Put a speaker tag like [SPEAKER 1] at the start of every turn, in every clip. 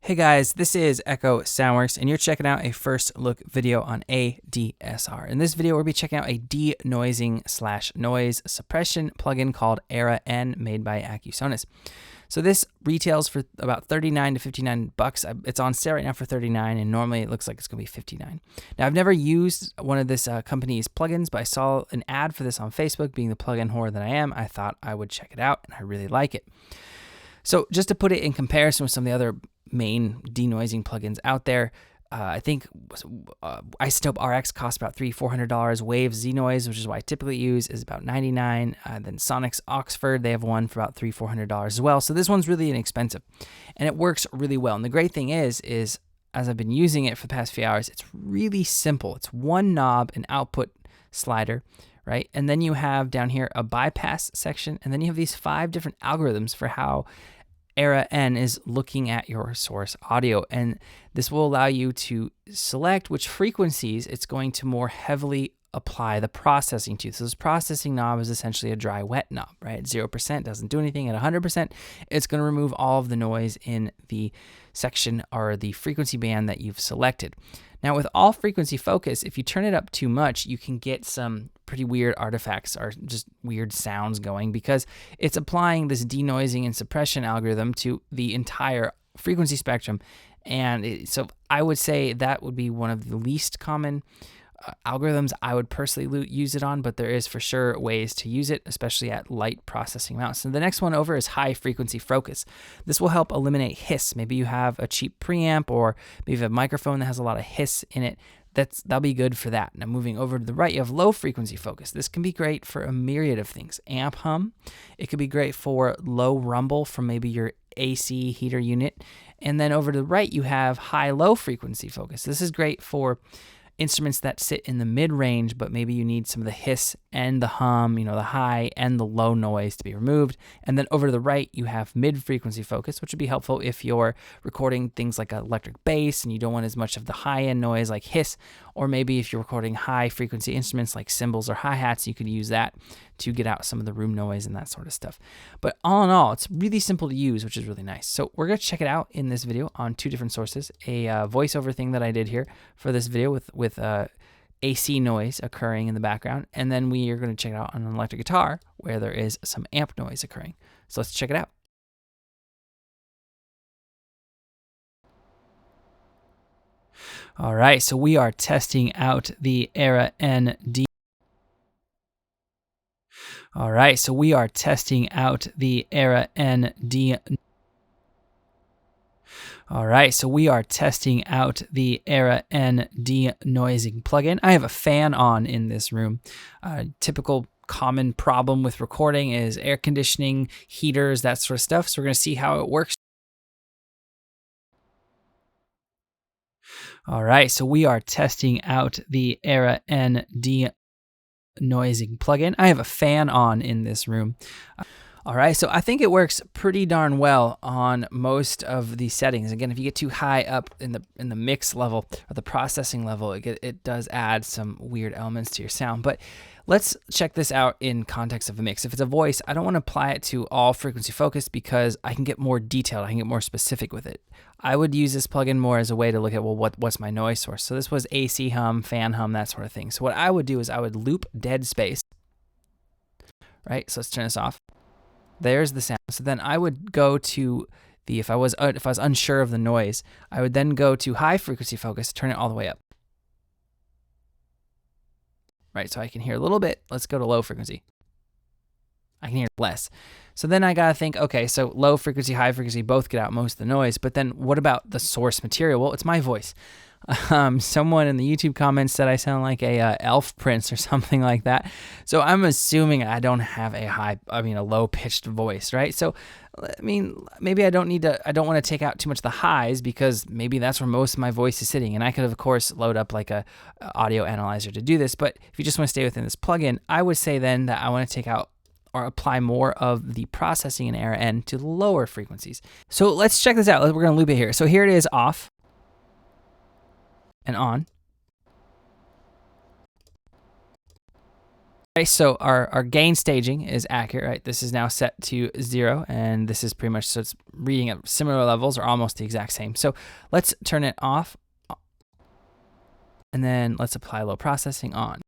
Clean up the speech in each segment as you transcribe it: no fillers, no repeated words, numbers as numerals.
[SPEAKER 1] Hey guys, this is Echo Soundworks, and you're checking out a first look video on ADSR. In this video, we'll be checking out a denoising/noise suppression plugin called N made by Accusonus. So this retails for about $39 to $59. It's on sale right now for $39, and normally it looks like it's going to be $59. Now, I've never used one of this company's plugins, but I saw an ad for this on Facebook. Being the plugin whore that I am, I thought I would check it out, and I really like it. So just to put it in comparison with some of the other main denoising plugins out there, I think Isotope RX costs about $300-400. Wave Z-Noise, which is what I typically use, is about $99. Then Sonic's Oxford, they have one for about $300-400 as well. So this one's really inexpensive, and it works really well. And the great thing is as I've been using it for the past few hours, it's really simple. It's one knob, an output slider, right? And then you have down here a bypass section, and then you have these 5 different algorithms for how N is looking at your source audio, and this will allow you to select which frequencies it's going to more heavily apply the processing to. So this processing knob is essentially a dry wet knob, right? 0% doesn't do anything. At 100%, it's going to remove all of the noise in the section or the frequency band that you've selected. Now, with all frequency focus, if you turn it up too much, you can get some pretty weird artifacts or just weird sounds going, because it's applying this denoising and suppression algorithm to the entire frequency spectrum. And so I would say that would be one of the least common algorithms I would personally use it on, but there is for sure ways to use it, especially at light processing amounts. So the next one over is high frequency focus. This will help eliminate hiss. Maybe you have a cheap preamp, or maybe you have a microphone that has a lot of hiss in it. That'll be good for that. Now moving over to the right, you have low frequency focus. This can be great for a myriad of things. Amp hum. It could be great for low rumble from maybe your AC heater unit. And then over to the right, you have high-low frequency focus. This is great for instruments that sit in the mid-range, but maybe you need some of the hiss and the hum, the high and the low noise to be removed. And then over to the right, you have mid-frequency focus, which would be helpful if you're recording things like electric bass and you don't want as much of the high-end noise like hiss, or maybe if you're recording high-frequency instruments like cymbals or hi-hats, you could use that to get out some of the room noise and that sort of stuff. But all in all, it's really simple to use, which is really nice. So we're going to check it out in this video on 2 different sources. A voiceover thing that I did here for this video with AC noise occurring in the background, and then we are going to check it out on an electric guitar where there is some amp noise occurring. So let's check it out. All right, so we are testing out the N. All right, so we are testing out the N. All right, so we are testing out the N denoising plugin. I have a fan on in this room. Typical common problem with recording is air conditioning, heaters, that sort of stuff. So we're going to see how it works. All right, so we are testing out the N denoising plugin. I have a fan on in this room. All right, so I think it works pretty darn well on most of the settings. Again, if you get too high up in the mix level or the processing level, it does add some weird elements to your sound. But let's check this out in context of a mix. If it's a voice, I don't want to apply it to all frequency focus because I can get more detailed. I can get more specific with it. I would use this plugin more as a way to look at, well, what's my noise source? So this was AC hum, fan hum, that sort of thing. So what I would do is I would loop dead space, right? So let's turn this off. There's the sound. So then I would go to the, if I was unsure of the noise, I would then go to high frequency focus, turn it all the way up. Right, so I can hear a little bit. Let's go to low frequency. I can hear less. So then I gotta think, okay, so low frequency, high frequency, both get out most of the noise, but then what about the source material? Well, it's my voice. Someone in the YouTube comments said I sound like a elf prince or something like that. So I'm assuming I don't have a low pitched voice, right? So, I mean, maybe I don't want to take out too much of the highs because maybe that's where most of my voice is sitting. And I could, of course, load up like a audio analyzer to do this. But if you just want to stay within this plugin, I would say then that I want to take out or apply more of the processing in N to the lower frequencies. So let's check this out. We're going to loop it here. So here it is off and on. Okay, so our gain staging is accurate, right? This is now set to 0, and this is pretty much, so it's reading at similar levels or almost the exact same. So let's turn it off, and then let's apply low processing on.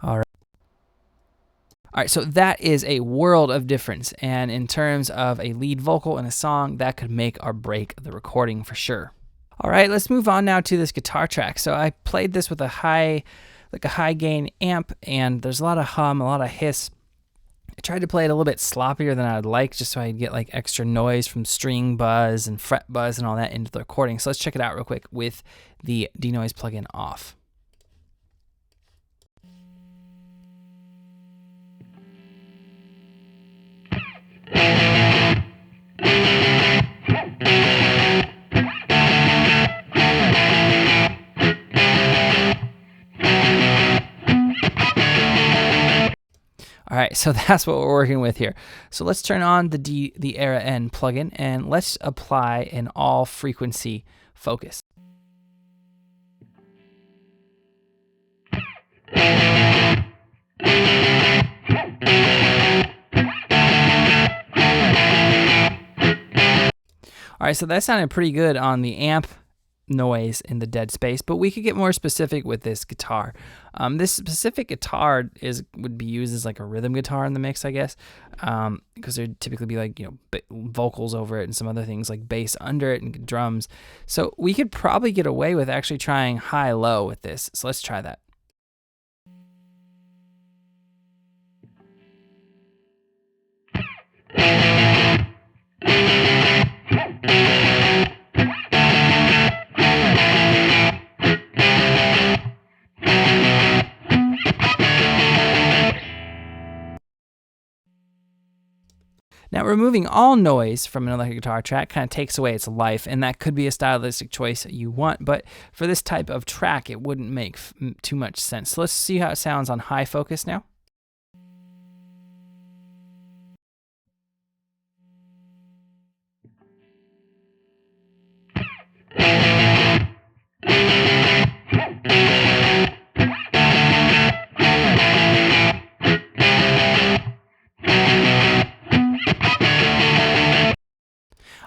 [SPEAKER 1] All right. All right, so that is a world of difference, and in terms of a lead vocal in a song, that could make or break the recording for sure. All right, let's move on now to this guitar track. So I played this with a high gain amp, and there's a lot of hum, a lot of hiss. I tried to play it a little bit sloppier than I'd like, just so I'd get like extra noise from string buzz and fret buzz and all that into the recording. So let's check it out real quick with the denoise plugin off. All right, so that's what we're working with here. So let's turn on the Era N plugin, and let's apply an all frequency focus. All right, so that sounded pretty good on the amp noise in the dead space, but we could get more specific with this guitar. This specific guitar would be used as like a rhythm guitar in the mix, I guess, because there'd typically be like, you know, vocals over it and some other things like bass under it and drums. So we could probably get away with actually trying high-low with this. So let's try that. Now, removing all noise from an electric guitar track kind of takes away its life, and that could be a stylistic choice that you want, but for this type of track, it wouldn't make too much sense. So let's see how it sounds on high focus now.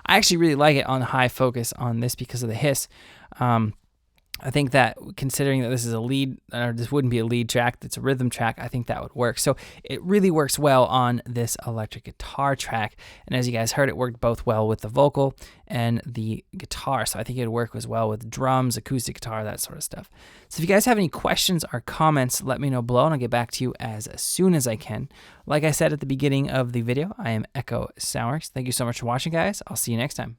[SPEAKER 1] I actually really like it on high focus on this because of the hiss. I think that considering that this is a lead, or this wouldn't be a lead track, that's a rhythm track, I think that would work. So it really works well on this electric guitar track. And as you guys heard, it worked both well with the vocal and the guitar. So I think it would work as well with drums, acoustic guitar, that sort of stuff. So if you guys have any questions or comments, let me know below and I'll get back to you as soon as I can. Like I said at the beginning of the video, I am Accusonus. Thank you so much for watching, guys. I'll see you next time.